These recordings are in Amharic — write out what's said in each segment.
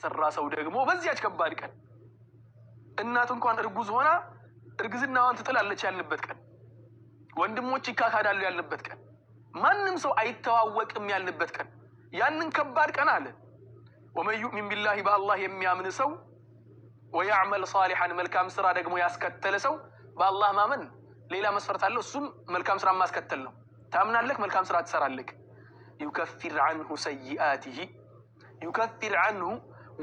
የሚያሰራ ሰው ደግሞ በዚያች ከባድ ቀን እናት እንኳን እርጉዝ ሆና እርግዝናዋን ትጥላለች ያልንበት ቀን፣ ወንድሞች ይካካዳሉ ያልንበት ቀን፣ ማንም ሰው አይተዋወቅም ያልንበት ቀን፣ ያንን ከባድ ቀን አለ ወመን ዩእሚን ቢላሂ በአላህ የሚያምን ሰው ወያዕመል ሷሊሐን መልካም ስራ ደግሞ ያስከተለ ሰው በአላህ ማመን ሌላ መስፈርት አለው። እሱም መልካም ስራ ማስከተል ነው። ታምናለህ፣ መልካም ስራ ትሰራለህ። ዩከፊር ዐንሁ ሰይአቲሂ ዩከፊር ዐንሁ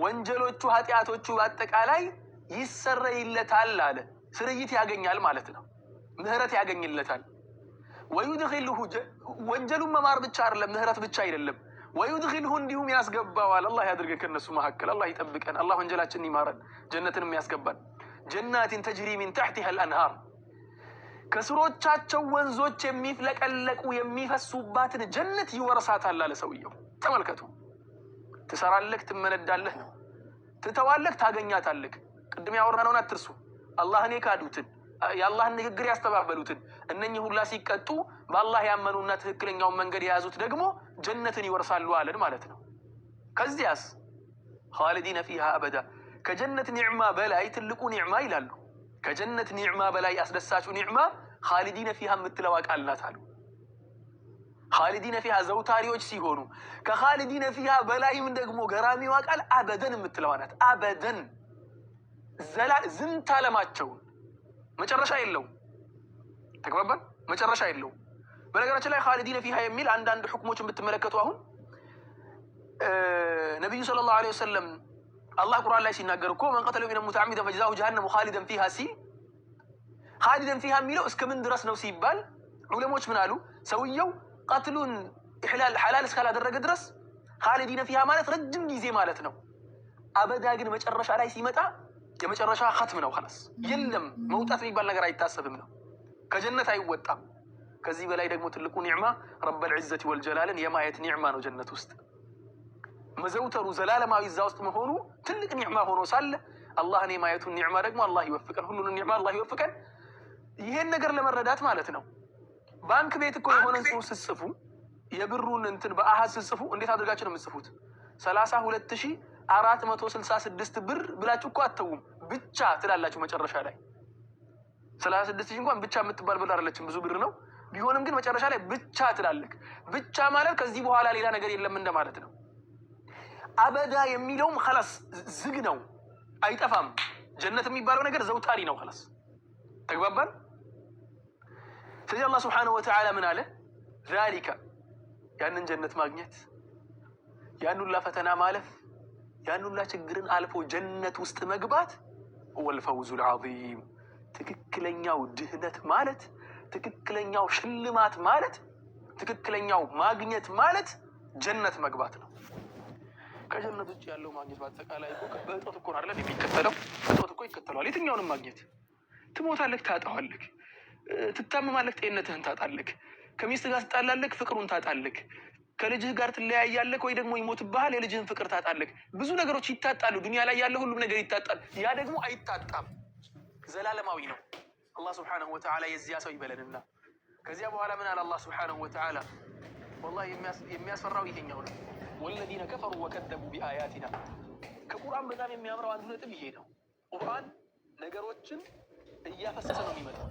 ወንጀሎቹ ኃጢአቶቹ በአጠቃላይ ይሰረይለታል አለ። ስርይት ያገኛል ማለት ነው። ምህረት ያገኝለታል። ወዩድኺልሁ ወንጀሉን መማር ብቻ አይደለም፣ ምህረት ብቻ አይደለም። ወዩድኺልሁ እንዲሁም ያስገባዋል። አላህ ያድርገን ከነሱ መካከል፣ አላህ ይጠብቀን፣ አላህ ወንጀላችንን ይማረን፣ ጀነትንም ያስገባን። ጀናትን ተጅሪ ሚን ተሕቲሃ አልአንሃር ከስሮቻቸው ወንዞች የሚፍለቀለቁ የሚፈሱባትን ጀነት ይወርሳታል አለ ሰውየው። ተመልከቱ። ትሰራለህ፣ ትመነዳለህ ነው። ትተዋለህ፣ ታገኛታለህ። ቅድም ያወራነውን አትርሱ። አላህን የካዱትን የአላህን ንግግር ያስተባበሉትን እነኚህ ሁላ ሲቀጡ በአላህ ያመኑና ትክክለኛውን መንገድ የያዙት ደግሞ ጀነትን ይወርሳሉ አለን ማለት ነው። ከዚያስ ኻሊዲነ ፊሃ አበዳ ከጀነት ኒዕማ በላይ ትልቁ ኒዕማ ይላሉ። ከጀነት ኒዕማ በላይ አስደሳቹ ኒዕማ ኻሊዲነ ፊሃ የምትለዋ ቃል ናት አሉ። ኻሊዲነ ፊሃ ዘውታሪዎች ሲሆኑ ከኻሊዲነ ፊሃ በላይም ደግሞ ገራሚዋ ቃል አበደን የምትለዋ ናት። አበደን ዝንተ ዓለማቸውን መጨረሻ የለው። ተግባባን? መጨረሻ የለው። በነገራችን ላይ ኻሊዲነ ፊሃ የሚል አንዳንድ ሁክሞችን ብትመለከቱ አሁን ነቢዩ ሰለላሁ ዐለይሂ ወሰለም አላህ ቁርአን ላይ ሲናገር እኮ መን ቀተለ ሚነል ሙተዓሚደን ፈጀዛሁ ጀሀነሙ ኻሊደን ፊሃ ሲል ኻሊደን ፊሃ የሚለው እስከምን ድረስ ነው ሲባል ዑለሞች ምን አሉ? ሰውየው ቀትሉን ኢሕላል ሐላል እስካላደረገ ድረስ ኻሊዲነ ፊሃ ማለት ረጅም ጊዜ ማለት ነው። አበዳ ግን መጨረሻ ላይ ሲመጣ የመጨረሻ ኸትም ነው። ኸላስ የለም መውጣት የሚባል ነገር አይታሰብም ነው። ከጀነት አይወጣም። ከዚህ በላይ ደግሞ ትልቁ ኒዕማ ረበል ዒዘቲ ወልጀላልን የማየት ኒዕማ ነው። ጀነት ውስጥ መዘውተሩ ዘላለማዊ እዛ ውስጥ መሆኑ ትልቅ ኒዕማ ሆኖ ሳለ አላህን የማየቱን ኒዕማ ደግሞ አላህ ይወፍቀን። ሁሉንም ኒዕማ አላህ ይወፍቀን። ይሄን ነገር ለመረዳት ማለት ነው ባንክ ቤት እኮ የሆነን ጽሑፍ ስትጽፉ የብሩን እንትን በአሃዝ ስትጽፉ እንዴት አድርጋችሁ ነው የምትጽፉት? 32,466 ብር ብላችሁ እኮ አተውም ብቻ ትላላችሁ። መጨረሻ ላይ 36,000 እንኳን ብቻ የምትባል ብር አይደለችም፣ ብዙ ብር ነው። ቢሆንም ግን መጨረሻ ላይ ብቻ ትላለህ። ብቻ ማለት ከዚህ በኋላ ሌላ ነገር የለም እንደማለት ነው። አበዳ የሚለውም ኸላስ ዝግ ነው፣ አይጠፋም። ጀነት የሚባለው ነገር ዘውታሪ ነው። ኸላስ ተግባባን። ስለዚህ አላህ ሱብሓነሁ ወተዓላ ምን አለ? ዛሊከ ያንን ጀነት ማግኘት፣ ያን ሁላ ፈተና ማለፍ፣ ያን ሁላ ችግርን አልፎ ጀነት ውስጥ መግባት ወልፈውዙል ዐዚም ትክክለኛው ድህነት ማለት፣ ትክክለኛው ሽልማት ማለት፣ ትክክለኛው ማግኘት ማለት ጀነት መግባት ነው። ከጀነት ውጭ ያለው ማግኘት በአጠቃላይ እኮ በእጦት እኮ አይደለም የሚከተለው። እጦት እኮ ይከተለዋል። የትኛውንም ማግኘት ትሞታለህ፣ ታጣዋለህ። ትታመማለህ፣ ጤንነትህን ታጣለህ። ከሚስት ጋር ትጣላለህ፣ ፍቅሩን ታጣለህ። ከልጅህ ጋር ትለያያለህ ወይ ደግሞ ይሞትብሃል፣ የልጅህን ፍቅር ታጣለህ። ብዙ ነገሮች ይታጣሉ። ዱንያ ላይ ያለ ሁሉም ነገር ይታጣል። ያ ደግሞ አይታጣም፣ ዘላለማዊ ነው። አላህ ስብሓነሁ ወተዓላ የዚያ ሰው ይበለንና ከዚያ በኋላ ምን አለ አላህ ስብሓነሁ ወተዓላ? ወላሂ የሚያስፈራው ይሄኛው ነው። ወለዚነ ከፈሩ ወከዘቡ ቢአያቲና። ከቁርአን በጣም የሚያምረው አንዱ ነጥብ ይሄ ነው። ቁርአን ነገሮችን እያፈሰሰ ነው የሚመጣው።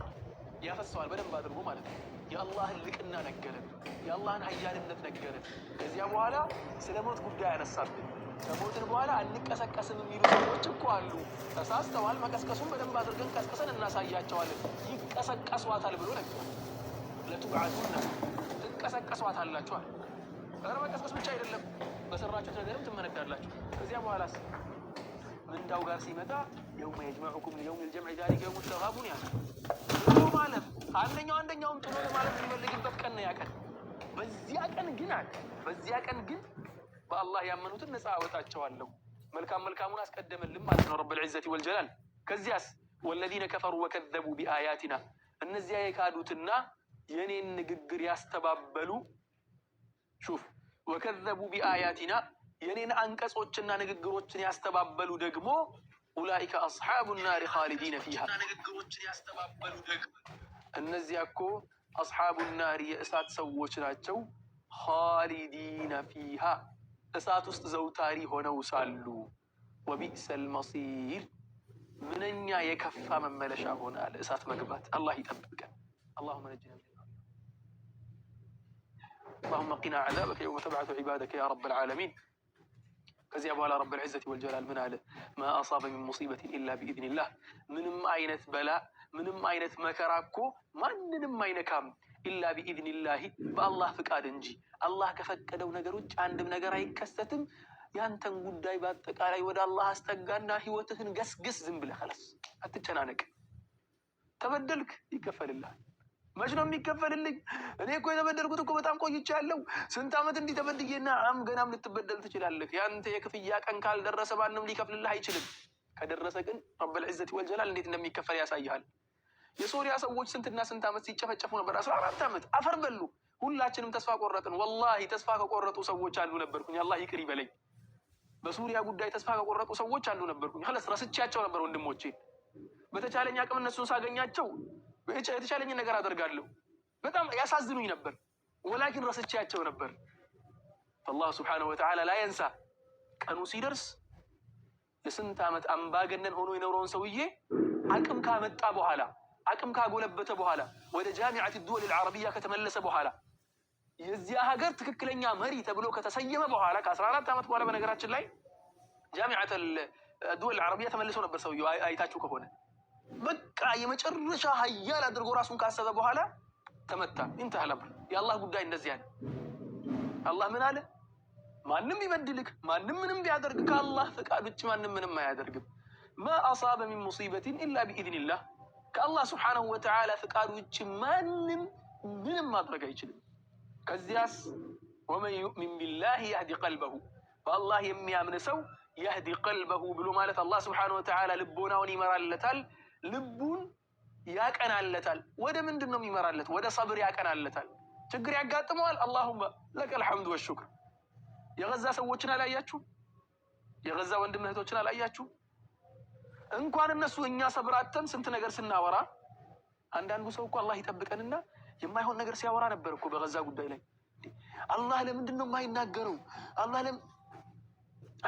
ያፈሰዋል በደንብ አድርጎ ማለት ነው። የአላህን ልቅና ነገረን፣ የአላህን ሀያልነት ነገረን። ከዚያ በኋላ ስለ ሞት ጉዳይ ያነሳብን። ከሞትን በኋላ አንቀሰቀስም የሚሉ ሰዎች እኮ አሉ። ተሳስተዋል። መቀስቀሱን በደንብ አድርገን ቀስቅሰን እናሳያቸዋለን። ይቀሰቀሷታል ብሎ ነገር ለቱብዓቱና ትቀሰቀሷታላችኋል። ኧረ መቀስቀስ ብቻ አይደለም፣ በሰራችሁት ነገርም ትመነዳላችሁ። ከዚያ በኋላስ ምንዳው ጋር ሲመጣ የውመ የጅመዑኩም ሊየውሚል ጀምዒ ዛሊከ የውሙት ተጋቡን ያለ ጥሎ ማለፍ አንደኛውም ጥሎ ለማለፍ የሚፈልግበት ቀን ነው። ያቀን በዚያ ቀን ግን በአላህ ያመኑትን ነፃ አወጣቸዋለሁ። መልካሙን አስቀደመልን ማለት ነው ረብል ዒዘቲ ወልጀላል። ከዚያስ ወለዚነ ከፈሩ ወከዘቡ ቢአያቲና እነዚያ የካዱትና የኔን ንግግር ያስተባበሉ ሹፍ ወከዘቡ ቢአያቲና የኔን አንቀጾችና ንግግሮችን ያስተባበሉ ደግሞ ኡላኢከ አስሓቡ ናሪ ኻሊዲነ ፊሃ እነዚያ እኮ አስሓቡ ናሪ የእሳት ሰዎች ናቸው። ኻሊዲነ ፊሃ እሳት ውስጥ ዘውታሪ ሆነው ሳሉ ወቢእሰል መሲር ምንኛ የከፋ መመለሻ ሆነ አለ እሳት መግባት። አላህ ይጠብቀን። اللهم نجنا من النار اللهم قنا عذابك يوم تبعث عبادك يا رب العالمين. ከዚያ በኋላ ረብ العزة والجلال ምን አለ? ما أصاب من مصيبة إلا بإذن الله ምንም አይነት በላ ምንም አይነት መከራ እኮ ማንንም አይነካም ኢላ ቢኢዝኒላህ በአላህ ፍቃድ እንጂ። አላህ ከፈቀደው ነገር ውጭ አንድም ነገር አይከሰትም። ያንተን ጉዳይ በአጠቃላይ ወደ አላህ አስጠጋና ህይወትህን ገስግስ። ዝም ብለህ خلاص አትጨናነቅ። ተበደልክ ይከፈልልሃል። መች ነው የሚከፈልልኝ? እኔ እኮ የተበደልኩት እኮ በጣም ቆይቻለሁ። ስንት ዓመት እንዲህ ተበድዬና ገናም ልትበደል ትችላለህ። ያንተ የክፍያ ቀን ካልደረሰ ማንም ሊከፍልልህ አይችልም። ከደረሰ ግን ረብ العزة والجلال እንዴት እንደሚከፈል ያሳይሃል። የሶሪያ ሰዎች ስንትና ስንት ዓመት ሲጨፈጨፉ ነበር? 14 ዓመት አፈር በሉ። ሁላችንም ተስፋ ቆረጥን። ወላሂ ተስፋ ከቆረጡ ሰዎች አንዱ ነበርኩኝ። አላህ ይቅር ይበለኝ። በሱሪያ ጉዳይ ተስፋ ከቆረጡ ሰዎች አንዱ ነበርኩኝ። خلاص ረስቻቸው ነበር ወንድሞቼ። በተቻለኝ አቅም እነሱን ሳገኛቸው የተቻለኝ ነገር አደርጋለሁ። በጣም ያሳዝኑኝ ነበር፣ ወላኪን ረስቻቸው ነበር። አላህ ሱብሓነሁ ወተዓላ ላ የንሳ። ቀኑ ሲደርስ የስንት ዓመት አምባገነን ሆኖ የኖረውን ሰውዬ አቅም ካመጣ በኋላ አቅም ካጎለበተ በኋላ ወደ ጃሚዓት ዱወል አልዓረቢያ ከተመለሰ በኋላ የዚያ ሀገር ትክክለኛ መሪ ተብሎ ከተሰየመ በኋላ ከ14 ዓመት በኋላ በነገራችን ላይ ጃሚዓት ዱወል አልዓረቢያ ተመልሶ ነበር ሰውዬው። አይታችሁ ከሆነ በቃ የመጨረሻ ሀያል አድርጎ ራሱን ካሰበ በኋላ ተመታ። ኢንተሃ አልአምር። የአላህ ጉዳይ እንደዚያ ነው። አላህ ምን አለ? ማንም ይበድልክ ማንም ምንም ቢያደርግ ከአላህ ፍቃድ ውጭ ማንም ምንም አያደርግም። ማ አሳበ ሚን ሙሲበትን ኢላ ቢኢዝኒላህ ከአላህ ስብሓነሁ ወተዓላ ፍቃድ ውጭ ማንም ምንም ማድረግ አይችልም። ከዚያስ ወመን ዩእሚን ቢላህ ያህዲ ቀልበሁ በአላህ የሚያምን ሰው ያህዲ ቀልበሁ ብሎ ማለት አላህ ስብሓነሁ ወተዓላ ልቦናውን ይመራለታል፣ ልቡን ያቀናለታል። ወደ ምንድን ነው የሚመራለት? ወደ ሰብር ያቀናለታል። ችግር ያጋጥመዋል፣ አላሁመ ለከል ሐምዱ ወሹክር። የገዛ ሰዎችን አላያችሁ? የገዛ ወንድም እህቶችን አላያችሁ? እንኳን እነሱ እኛ ሰብራተን ስንት ነገር ስናወራ አንዳንዱ ሰው እኮ አላህ ይጠብቀንና የማይሆን ነገር ሲያወራ ነበር እኮ በገዛ ጉዳይ ላይ። አላህ ለምንድን ነው የማይናገረው? አላህ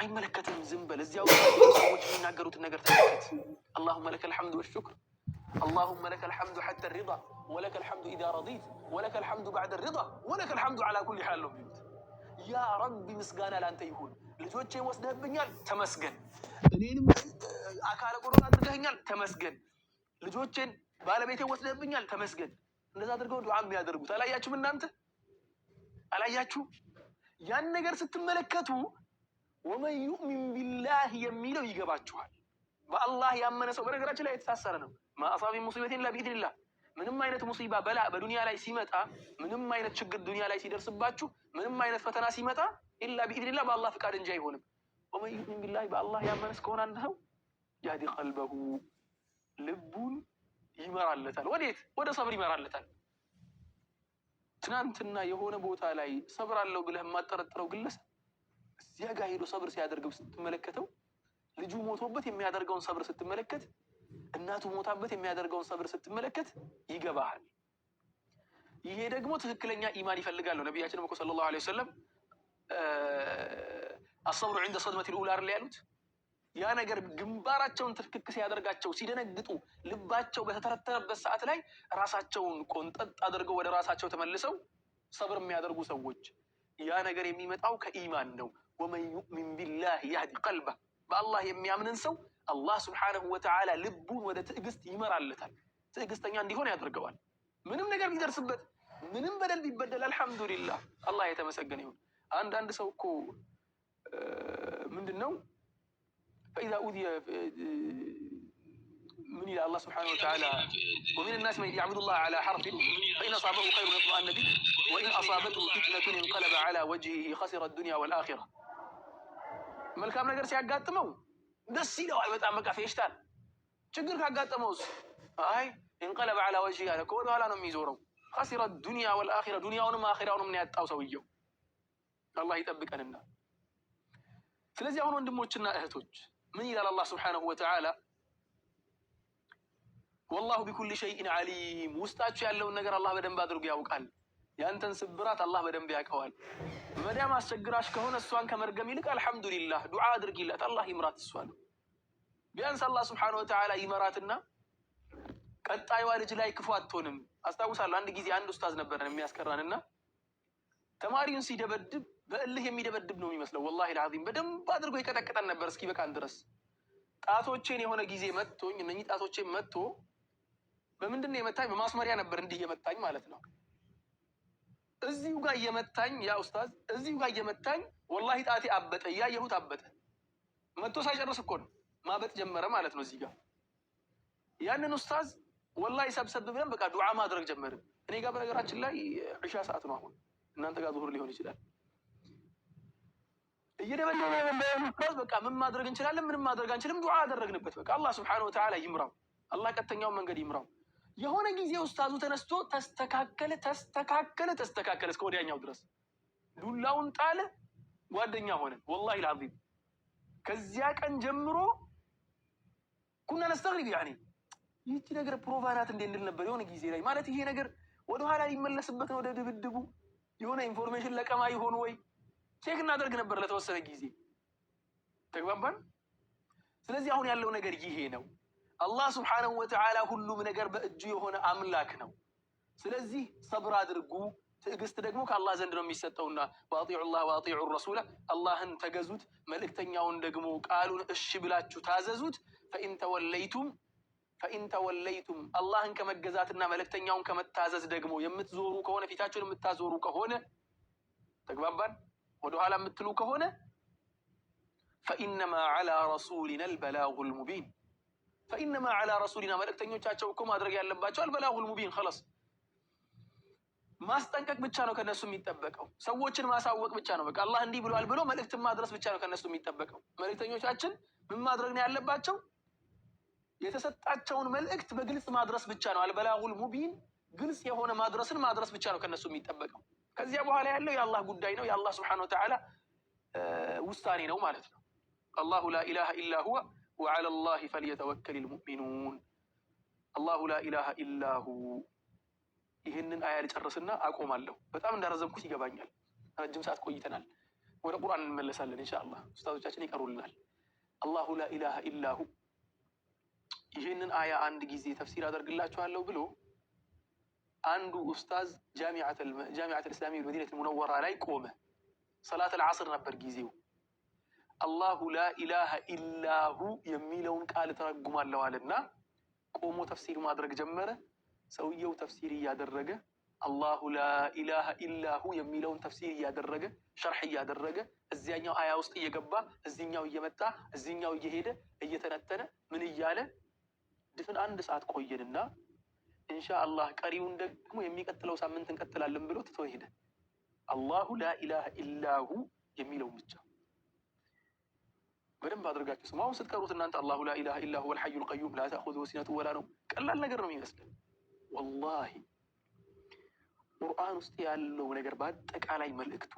አይመለከትም። ዝም በል። እዚያው ሰዎች የሚናገሩትን ነገር ተመልከት። አላሁመ ለከል ሐምዱ ወሹክር اللهم لك الحمد حتى الرضا ولك الحمد إذا رضيت ولك الحمد بعد الرضا ولك الحمد على كل حال ነው የሚሉት። ያ ረቢ ምስጋና ላንተ ይሁን። ልጆቼን ወስደህብኛል ተመስገን። እኔንም አካለ ጎዶሎ አድርገኸኛል ተመስገን። ልጆቼን ባለቤቴን ወስደህብኛል ተመስገን። እንደዛ አድርገው ዱዓ የሚያደርጉት አላያችሁም? እናንተ አላያችሁ? ያን ነገር ስትመለከቱ ወመን ዩእሚን ቢላህ የሚለው ይገባችኋል። በአላህ ያመነ ሰው በነገራችን ላይ የተሳሰረ ነው። ማ አሳቢ ሙሲበቲን ኢላ ቢኢዝኒላህ ምንም አይነት ሙሲባ በላ በዱንያ ላይ ሲመጣ፣ ምንም አይነት ችግር ዱንያ ላይ ሲደርስባችሁ፣ ምንም አይነት ፈተና ሲመጣ ኢላ ቢኢዝኒላህ በአላህ ፍቃድ እንጂ አይሆንም። ወመን ዩእሚን ቢላህ በአላህ ያመነ እስከሆነ አንድ ሰው ያህዲ ቀልበሁ ልቡን ይመራለታል። ወዴት? ወደ ሰብር ይመራለታል። ትናንትና የሆነ ቦታ ላይ ሰብር አለው ብለህ የማጠረጥረው ግለሰብ እዚያ ጋር ሄዶ ሰብር ሲያደርገው ስትመለከተው፣ ልጁ ሞቶበት የሚያደርገውን ሰብር ስትመለከት፣ እናቱ ሞታበት የሚያደርገውን ሰብር ስትመለከት ይገባሃል። ይሄ ደግሞ ትክክለኛ ኢማን ይፈልጋል ነው ነቢያችንም እኮ ሰለላሁ ዐለይሂ ወሰለም አሰብሩ ዐንደ ሰድመቲል ኡላ አይደል ያሉት። ያ ነገር ግንባራቸውን ትክክ ሲያደርጋቸው ሲደነግጡ፣ ልባቸው በተተረተረበት ሰዓት ላይ ራሳቸውን ቆንጠጥ አድርገው ወደ ራሳቸው ተመልሰው ሰብር የሚያደርጉ ሰዎች ያ ነገር የሚመጣው ከኢማን ነው። ወመን ዩእሚን ቢላህ ያህዲ ቀልበህ በአላህ የሚያምንን ሰው አላህ ስብሓነሁ ወተዓላ ልቡን ወደ ትዕግስት ይመራለታል። ትዕግስተኛ እንዲሆን ያደርገዋል። ምንም ነገር ቢደርስበት፣ ምንም በደል ቢበደል አልሐምዱሊላህ አላህ የተመሰገነ ይሁን። አንዳንድ ሰው እኮ ምንድን ነው ፈኢዛ ኡዚየ ምን ይላል አላህ ስብሓነሁ ወተዓላ ወሚነ ናሲ መን ያዕቡዱላህ ዐላ ሐርፊን ፈኢን አሳበሁ ኸይሩን ኢጥመአነ ቢህ ወኢን አሳበትሁ ፊትነቱን እንቀለበ ዐላ ወጅሂሂ ኸሲረ ዱንያ ወልአኺራ። መልካም ነገር ሲያጋጥመው ደስ ይለዋል በጣም በቃ ፌሽታል። ችግር ካጋጠመውስ አይ እንቀለበ ዐላ ወጅሂ አለ ከወደ ኋላ ነው የሚዞረው። ኸሲረ ዱንያ ወልአኺራ ዱንያውንም አኺራውንም ነው ያጣው ሰውየው። አላህ ይጠብቀንና ስለዚህ አሁን ወንድሞችና እህቶች ምን ይላል አላህ ስብሓነሁ ወተዓላ? ወላሁ ቢኩሊ ሸይኢን ዓሊም። ውስጣችሁ ያለውን ነገር አላህ በደንብ አድርጎ ያውቃል። ያንተን ስብራት አላህ በደንብ ያውቀዋል። መዳም አስቸግራሽ ከሆነ እሷን ከመርገም ይልቅ አልሐምዱሊላህ ዱዓ አድርጊላት፣ አላህ ይምራት። እሷን ቢያንስ አላህ ሱብሓነሁ ወተዓላ ይመራትና ቀጣይዋ ልጅ ላይ ክፉ አትሆንም። አስታውሳለሁ አንድ ጊዜ አንድ ኡስታዝ ነበረን የሚያስቀራንና ተማሪውን ሲደበድብ በእልህ የሚደበድብ ነው የሚመስለው። ወላሂ አልዓዚም በደንብ አድርጎ ይቀጠቅጠን ነበር እስኪ በቃን ድረስ። ጣቶቼን የሆነ ጊዜ መጥቶኝ እነኚህ ጣቶቼን መጥቶ በምንድን ነው የመታኝ? በማስመሪያ ነበር እንዲህ እየመታኝ ማለት ነው። እዚሁ ጋር እየመታኝ ያ ኡስታዝ እዚሁ ጋር እየመታኝ ወላሂ ጣቴ አበጠ፣ እያየሁት አበጠ። መጥቶ ሳይጨርስ እኮ ነው ማበጥ ጀመረ ማለት ነው እዚህ ጋር። ያንን ኡስታዝ ወላሂ ሰብሰብ ብለን በቃ ዱዓ ማድረግ ጀመርን። እኔ ጋር በነገራችን ላይ ዒሻ ሰዓት ነው አሁን፣ እናንተ ጋር ዙሁር ሊሆን ይችላል። እየደበደበ ኡስታዝ በቃ ምን ማድረግ እንችላለን? ምንም ማድረግ አንችልም። ዱዓ አደረግንበት። በቃ አላህ ሱብሓነሁ ወተዓላ ይምራው፣ አላህ ቀጥተኛውን መንገድ ይምራው። የሆነ ጊዜ ኡስታዙ ተነስቶ ተስተካከለ እስከ ወዲያኛው ድረስ ዱላውን ጣለ፣ ጓደኛ ሆነ። ወላሂ አልዓዚም ከዚያ ቀን ጀምሮ ኩና ነስተግሪብ ያኔ ይህቺ ነገር ፕሮቫናት እንዴ እንድል ነበር የሆነ ጊዜ ላይ ማለት ይሄ ነገር ወደኋላ ሊመለስበት ነው ወደ ድብድቡ የሆነ ኢንፎርሜሽን ለቀማ ይሆን ወይ ቼክ እናደርግ ነበር ለተወሰነ ጊዜ። ተግባባን። ስለዚህ አሁን ያለው ነገር ይሄ ነው። አላህ ሱብሓነሁ ወተዓላ ሁሉም ነገር በእጁ የሆነ አምላክ ነው። ስለዚህ ሰብር አድርጉ። ትዕግስት ደግሞ ከአላህ ዘንድ ነው የሚሰጠውና ወአጢዑላህ ወአጢዑ ረሱላ አላህን ተገዙት፣ መልእክተኛውን ደግሞ ቃሉን እሺ ብላችሁ ታዘዙት። ፈኢን ተወለይቱም አላህን ከመገዛትና መልእክተኛውን ከመታዘዝ ደግሞ የምትዞሩ ከሆነ ፊታችሁን የምታዞሩ ከሆነ ተግባባን፣ ወደኋላ የምትሉ ከሆነ ፈኢነማ ዐላ ረሱሊና አልበላጉል ሙቢን ፈኢነማ ዐላ ረሱሊና መልእክተኞቻቸው እኮ ማድረግ ያለባቸው አልበላጉል ሙቢን ኸላስ ማስጠንቀቅ ብቻ ነው ከነሱ የሚጠበቀው። ሰዎችን ማሳወቅ ብቻ ነው። በቃ አላህ እንዲህ ብሏል ብሎ መልእክትን ማድረስ ብቻ ነው ከነሱ የሚጠበቀው። መልእክተኞቻችን ምን ማድረግ ነው ያለባቸው? የተሰጣቸውን መልእክት በግልጽ ማድረስ ብቻ ነው። አልበላጉል ሙቢን ግልጽ የሆነ ማድረስ ብቻ ነው ከነሱ የሚጠበቀው። ከዚያ በኋላ ያለው የአላህ ጉዳይ ነው፣ የአላህ ሱብሓነሁ ወተዓላ ውሳኔ ነው ማለት ነው። አላሁ ላ ኢላሃ ኢላ ሁወ ወዐላ ላሂ ፈልየተወከሊል ሙእሚኑን። አላሁ ላ ኢላሃ ኢላ ሁ። ይህንን አያ ልጨርስና አቆማለሁ። በጣም እንዳረዘምኩት ይገባኛል። ረጅም ሰዓት ቆይተናል። ወደ ቁርአን እንመለሳለን ኢንሻአላህ። ኡስታዞቻችን ይቀሩልናል። አላሁ ላ ኢላሃ ኢላ ሁ። ይህንን አያ አንድ ጊዜ ተፍሲር አደርግላችኋለሁ ብሎ አንዱ ኡስታዝ ጃሚዓተል ኢስላሚያ መዲነቱል ሙነወራ ላይ ቆመ። ሰላተል ዐስር ነበር ጊዜው። አላሁ ላ ኢላሃ ኢላ ሁ የሚለውን ቃል ተረጉማለሁ አለና ቆሞ ተፍሲር ማድረግ ጀመረ። ሰውየው ተፍሲር እያደረገ አላሁ ላ ኢላሃ ኢላ ሁ የሚለውን ተፍሲር እያደረገ ሸርሕ እያደረገ እዚያኛው አያ ውስጥ እየገባ እዚህኛው እየመጣ እዚህኛው እየሄደ እየተነተነ ምን እያለ ድፍን አንድ ሰዓት ቆየንና ኢንሻአላህ ቀሪውን ደግሞ የሚቀጥለው ሳምንት እንቀጥላለን ብሎ ትቶ ሄደ። አላሁ ላ ኢላሃ ኢላ ሁ የሚለውን ብቻ በደንብ አድርጋችሁ ስሙ። አሁን ስትቀሩት እናንተ አላሁ ላ ኢላሃ ኢላ ሁወል ሐዩል ቀዩም ላ ተእኹዙሁ ሲነቱን ወላ ነውም ቀላል ነገር ነው የሚመስለን። ወላሂ ቁርአን ውስጥ ያለው ነገር በአጠቃላይ መልእክቱ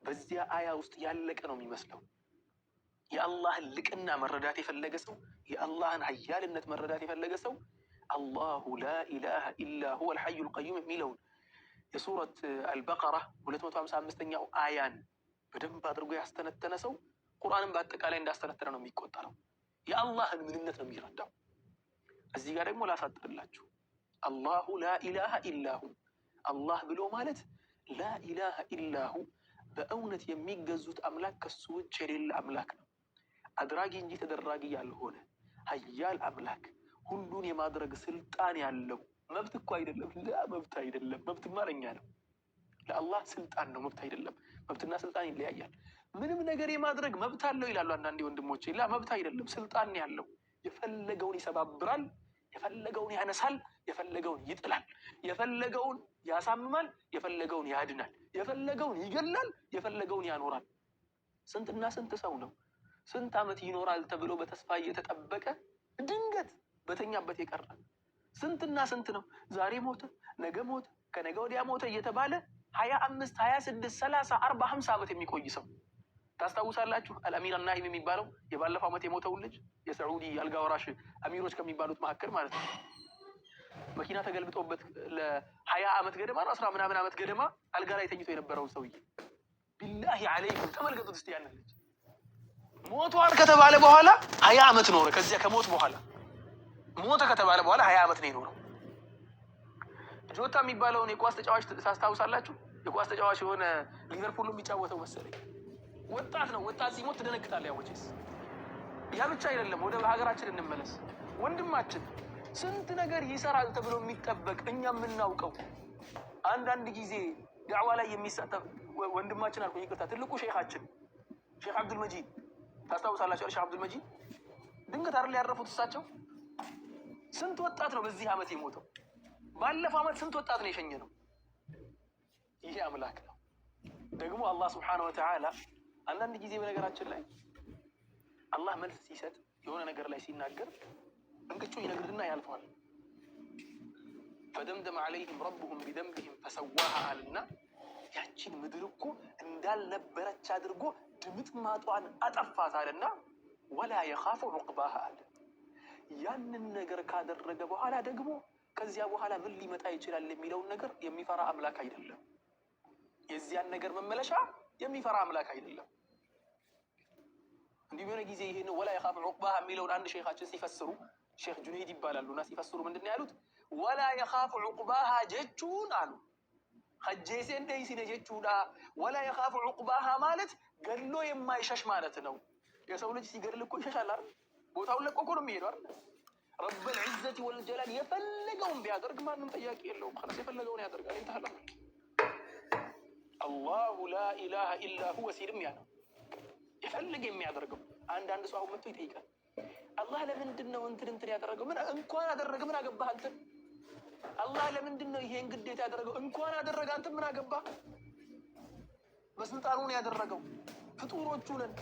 በዚያ አያ ውስጥ ያለቀ ነው የሚመስለው። የአላህን ልቅና መረዳት የፈለገ ሰው፣ የአላህን ሀያልነት መረዳት የፈለገ ሰው አላሁ ላ ኢላሃ ኢላ ሁወል ሐዩል ቀዩም የሚለውን የሱረት አልበቀራ 255ኛው አያን በደንብ አድርጎ ያስተነተነ ሰው ቁርአንን በአጠቃላይ እንዳስተነተነ ነው የሚቆጠረው። የአላህን ምንነት ነው የሚረዳው። እዚህ ጋር ደግሞ ላሳጥርላችሁ። አላሁ ላ ኢላሃ ኢላሁ አላህ ብሎ ማለት ላ ኢላሃ ኢላሁ በእውነት የሚገዙት አምላክ ከሱ ውጭ የሌለ አምላክ ነው። አድራጊ እንጂ ተደራጊ ያልሆነ ሀያል አምላክ፣ ሁሉን የማድረግ ስልጣን ያለው። መብት እኮ አይደለም፣ መብት አይደለም። መብትማ ለእኛ ነው፣ ለአላህ ስልጣን ነው፣ መብት አይደለም። መብትና ስልጣን ይለያያል። ምንም ነገር የማድረግ መብት አለው ይላሉ አንዳንዴ ወንድሞቼ። ላ መብት አይደለም፣ ስልጣን ያለው። የፈለገውን ይሰባብራል፣ የፈለገውን ያነሳል፣ የፈለገውን ይጥላል፣ የፈለገውን ያሳምማል፣ የፈለገውን ያድናል፣ የፈለገውን ይገላል፣ የፈለገውን ያኖራል። ስንትና ስንት ሰው ነው ስንት ዓመት ይኖራል ተብሎ በተስፋ እየተጠበቀ ድንገት በተኛበት የቀረ? ስንትና ስንት ነው ዛሬ ሞተ፣ ነገ ሞተ፣ ከነገ ወዲያ ሞተ እየተባለ 25፣ 26፣ 30፣ 40፣ 50 ዓመት የሚቆይ ሰው ታስታውሳላችሁ? አልአሚር ናኢም የሚባለው የባለፈው ዓመት የሞተውን ልጅ የሳዑዲ አልጋ ወራሽ አሚሮች ከሚባሉት መካከል ማለት ነው። መኪና ተገልብጦበት ለ20 ዓመት ገደማ ነው 10 ምናምን ዓመት ገደማ አልጋ ላይ ተኝቶ የነበረውን ሰውዬ ቢላሂ አለይኩም ተመልከቱት እስቲ ያንን ልጅ ሞቷል ከተባለ በኋላ 20 ዓመት ኖረ። ከዚያ ከሞት በኋላ ሞተ ከተባለ በኋላ 20 ዓመት ነው የኖረው። ጆታ የሚባለውን የኳስ ተጫዋች ታስታውሳላችሁ? የኳስ ተጫዋች የሆነ ሊቨርፑል የሚጫወተው መሰለኝ ወጣት ነው። ወጣት ሲሞት ትደነግጣለህ። ያወጪስ ያ ብቻ አይደለም። ወደ ሀገራችን እንመለስ። ወንድማችን ስንት ነገር ይሰራል ተብሎ የሚጠበቅ እኛ የምናውቀው አንዳንድ ጊዜ ዳዕዋ ላይ የሚሳተፍ ወንድማችን አልኩኝ፣ ይቅርታ፣ ትልቁ ሼኻችን ሼኽ አብዱል መጂድ ታስታውሳላችሁ? ሼኽ አብዱል መጂድ ድንገት አይደል ያረፉት እሳቸው። ስንት ወጣት ነው በዚህ ዓመት የሞተው? ባለፈው ዓመት ስንት ወጣት ነው የሸኘ ነው? ይሄ አምላክ ነው። ደግሞ አላህ ሱብሓነሁ ወተዓላ አንዳንድ ጊዜ በነገራችን ላይ አላህ መልስ ሲሰጥ የሆነ ነገር ላይ ሲናገር እንቅጩ ይነግርና ያልፈዋል። ፈደምደመ ዐለይሂም ረቡሁም ቢደንቢሂም ፈሰዋሃ አልና ያቺን ምድር እኮ እንዳልነበረች አድርጎ ድምጥማጧን አጠፋት አለና ወላ የኻፉ ዑቅባሃ አለ። ያንን ነገር ካደረገ በኋላ ደግሞ ከዚያ በኋላ ምን ሊመጣ ይችላል የሚለውን ነገር የሚፈራ አምላክ አይደለም። የዚያን ነገር መመለሻ የሚፈራ አምላክ አይደለም። እንዲህ በሆነ ጊዜ ይሄን ወላ የኻፉ ዑቅባሃ የሚለውን አንድ ሼኻችን ሲፈስሩ ሼኽ ጁነይድ ይባላሉና ሲፈስሩ ምንድነው ያሉት? ወላ የኻፉ ዑቅባሃ ጀቹን አሉ ኸጄሴ እንደይሲነ ጀቹዳ። ወላ የኻፉ ዑቅባሃ ማለት ገሎ የማይሸሽ ማለት ነው። የሰው ልጅ ሲገድል እኮ ይሸሻል አይደል? ቦታውን ለቆ እኮ ነው የሚሄደው አይደል? ረብል ዒዘቲ ወልጀላል የፈለገውን ቢያደርግ ማንም ጥያቄ የለውም። خلاص የፈለገውን ያደርጋል። እንተሃላ አላሁ ላ ኢላሃ ኢላ ሁወ ሲልም ያለው የፈለገ የሚያደርገው። አንዳንድ ሰው አሁን መጥቶ ይጠይቃል፣ አላህ ለምንድን ነው እንትን ያደረገው? ምን እንኳን አደረገ ምን አገባህ አንተ? አላህ ለምንድን ነው ይሄን ግዴታ ያደረገው? እንኳን አደረገ አንተ ምን አገባህ? በስልጣኑ ነው ያደረገው። ፍጡሮቹ ነን።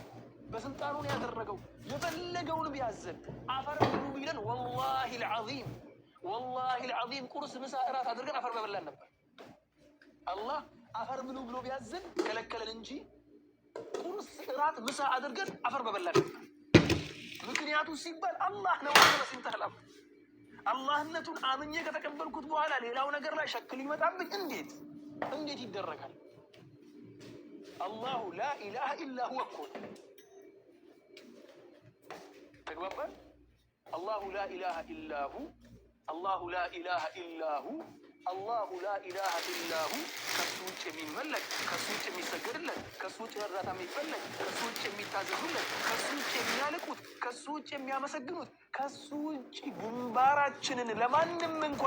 በስልጣኑ ነው ያደረገው። የፈለገውን ቢያዘን አፈር ብሉ ቢለን ወላሂ አልዓዚም ቁርስ ምሳ እራት አድርገን አፈር በበላን ነበር። አላህ አፈር ብሉ ብሎ ቢያዘን ከለከለን እንጂ ቁርስ እራት ምሳ አድርገን አፈር በበላን ነበር። ምክንያቱ ሲባል አላህ ነው ማለት እንተህላም አላህነቱን አምኜ ከተቀበልኩት በኋላ ሌላው ነገር ላይ ሸክል ይመጣብኝ እንዴት ይደረጋል? አላሁ ላ ኢላሃ ኢላ ሁወ እኮ ተግባባን። አላሁ ላ ኢላሃ ኢላ ሁ አላሁ ላ ኢላሃ ኢላ ሁ አላሁ ላ ኢላሃ ኢላ ሁ ከሱ ውጭ የሚመለክ ከሱ ውጭ የሚሰገድለት ከሱ ውጭ እርዳታ የሚፈለግ ከሱ ውጭ የሚታዘዙለት ከሱ ውጭ የሚያልቁት ከሱ ውጭ የሚያመሰግኑት ከሱ ውጭ ግንባራችንን ለማንም እንኳን